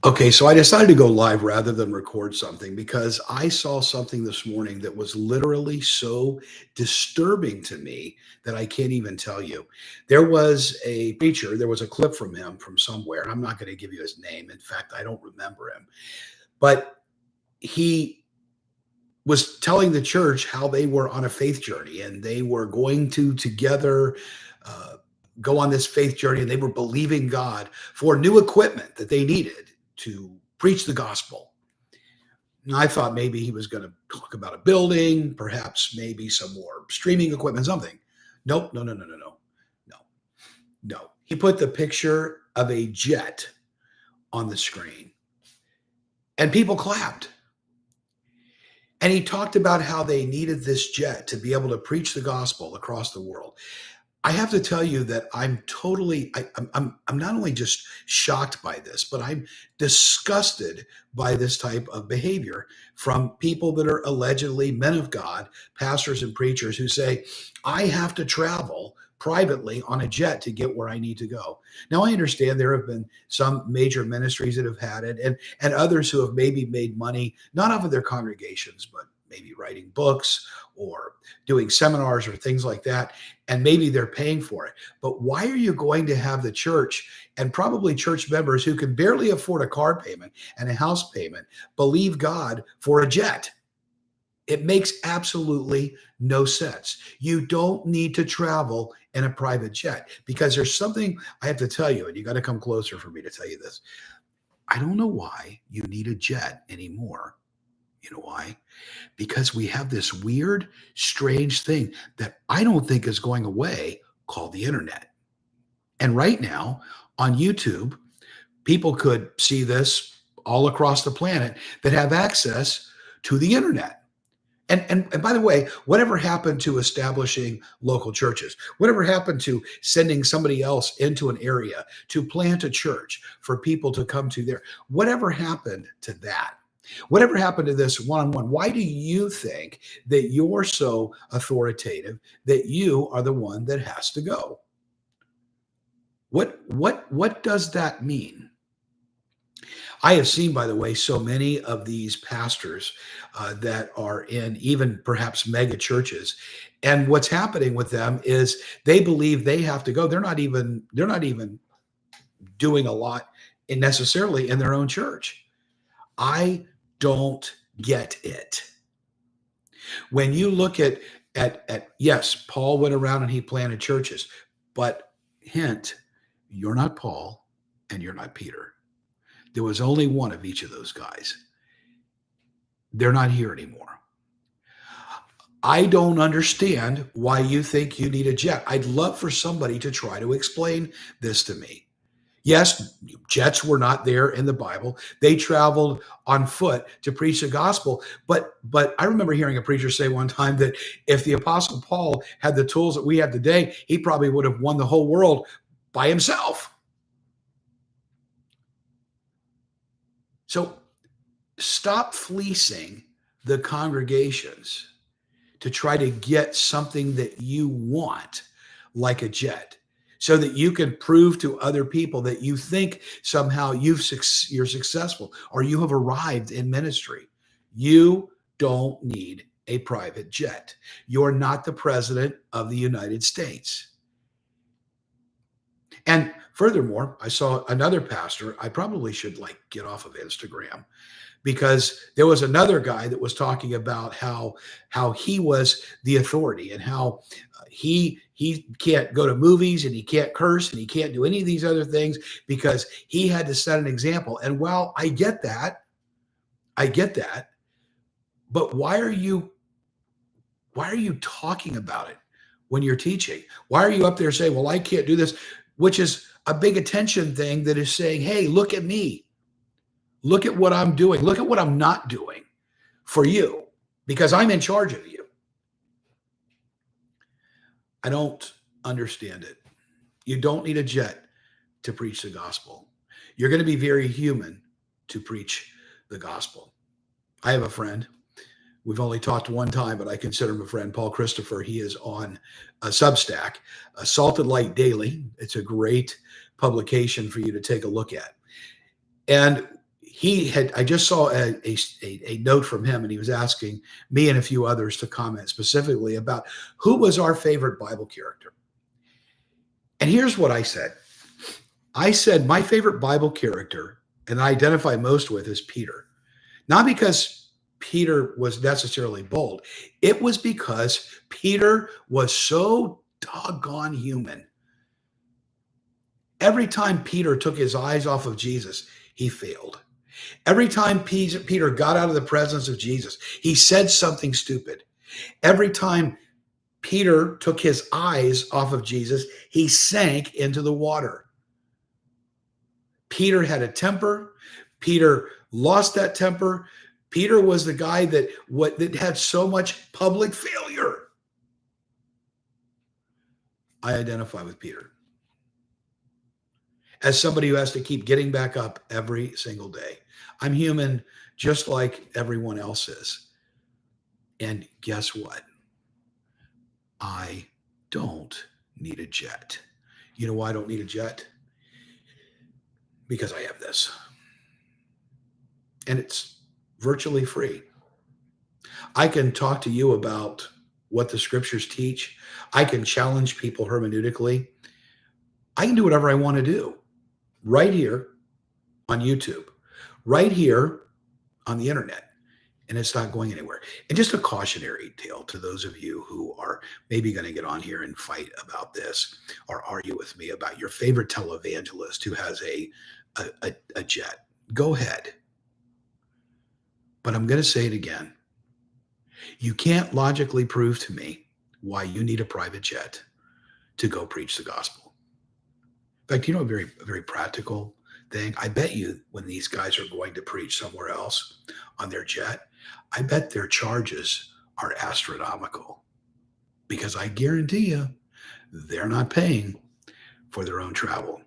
Okay, so I decided to go live rather than record something because I saw something this morning that was literally so disturbing to me that I can't even tell you. There was a preacher, there was a clip from him from somewhere. And I'm not going to give you his name. In fact, I don't remember him. But he was telling the church how they were on a faith journey and they were going to together uh, go on this faith journey and they were believing God for new equipment that they needed to preach the gospel. And I thought maybe he was going to talk about a building, perhaps maybe some more streaming equipment, something. Nope, no, no, no, no, no, no, no. He put the picture of a jet on the screen and people clapped. And he talked about how they needed this jet to be able to preach the gospel across the world. I have to tell you that I'm totally, I'm not only just shocked by this, but I'm disgusted by this type of behavior from people that are allegedly men of God, pastors and preachers who say, I have to travel privately on a jet to get where I need to go. Now I understand there have been some major ministries that have had it and others who have maybe made money, not off of their congregations, but maybe writing books or doing seminars or things like that, and maybe they're paying for it. But why are you going to have the church and probably church members who can barely afford a car payment and a house payment believe God for a jet? It makes absolutely no sense. You don't need to travel in a private jet because there's something I have to tell you, and you got to come closer for me to tell you this. I don't know why you need a jet anymore. You know why? Because we have this weird, strange thing that I don't think is going away called the internet. And right now on YouTube, people could see this all across the planet that have access to the internet. And by the way, whatever happened to establishing local churches? Whatever happened to sending somebody else into an area to plant a church for people to come to there? Whatever happened to that? Whatever happened to this one on one? Why do you think that you're so authoritative that you are the one that has to go? What does that mean? I have seen, by the way, so many of these pastors that are in even perhaps mega churches, and what's happening with them is they believe they have to go. They're not even doing a lot necessarily in their own church. I don't get it. When you look at yes, Paul went around and he planted churches, but hint, you're not Paul and you're not Peter. There was only one of each of those guys. They're not here anymore. I don't understand why you think you need a jet. I'd love for somebody to try to explain this to me. Yes, jets were not there in the Bible. They traveled on foot to preach the gospel. But I remember hearing a preacher say one time that if the apostle Paul had the tools that we have today, he probably would have won the whole world by himself. So stop fleecing the congregations to try to get something that you want, like a jet, so that you can prove to other people that you think somehow you're successful or you have arrived in ministry. You don't need a private jet. You're not the president of the United States. And furthermore, I saw another pastor. I probably should like get off of Instagram because there was another guy that was talking about how he was the authority and how he can't go to movies and he can't curse and he can't do any of these other things because he had to set an example. And while I get that, but why are you talking about it when you're teaching? Why are you up there saying, well, I can't do this, which is a big attention thing that is saying, hey, look at me. Look at what I'm doing. Look at what I'm not doing for you because I'm in charge of you. I don't understand it. You don't need a jet to preach the gospel. You're going to be very human to preach the gospel. I have a friend. We've only talked one time, but I consider him a friend, Paul Christopher. He is on a Substack, Salted Light Daily. It's a great publication for you to take a look at. And I just saw a note from him, and he was asking me and a few others to comment specifically about who was our favorite Bible character. And here's what I said. I said my favorite Bible character, and I identify most with, is Peter. Not because Peter was necessarily bold. It was because Peter was so doggone human. Every time Peter took his eyes off of Jesus, he failed. Every time Peter got out of the presence of Jesus, he said something stupid. Every time Peter took his eyes off of Jesus, he sank into the water. Peter had a temper. Peter lost that temper. Peter was the guy that had so much public failure. I identify with Peter as somebody who has to keep getting back up every single day. I'm human just like everyone else is. And guess what? I don't need a jet. You know why I don't need a jet? Because I have this. And it's virtually free. I can talk to you about what the scriptures teach. I can challenge people hermeneutically. I can do whatever I want to do right here on YouTube, right here on the internet, and it's not going anywhere. And just a cautionary tale to those of you who are maybe going to get on here and fight about this or argue with me about your favorite televangelist who has a jet. Go ahead. But I'm going to say it again. You can't logically prove to me why you need a private jet to go preach the gospel. In fact, you know, a very practical thing. I bet you when these guys are going to preach somewhere else on their jet, I bet their charges are astronomical, because I guarantee you they're not paying for their own travel.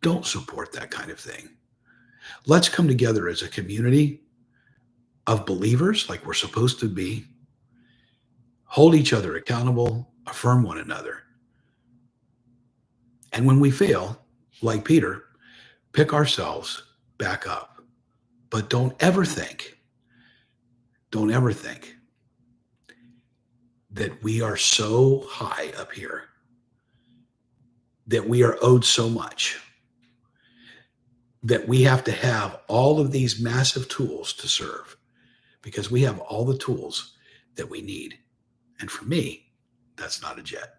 Don't support that kind of thing. Let's come together as a community of believers like we're supposed to be, hold each other accountable, affirm one another. And when we fail, like Peter, pick ourselves back up. But don't ever think that we are so high up here, that we are owed so much, that we have to have all of these massive tools to serve, because we have all the tools that we need. And for me, that's not a jet.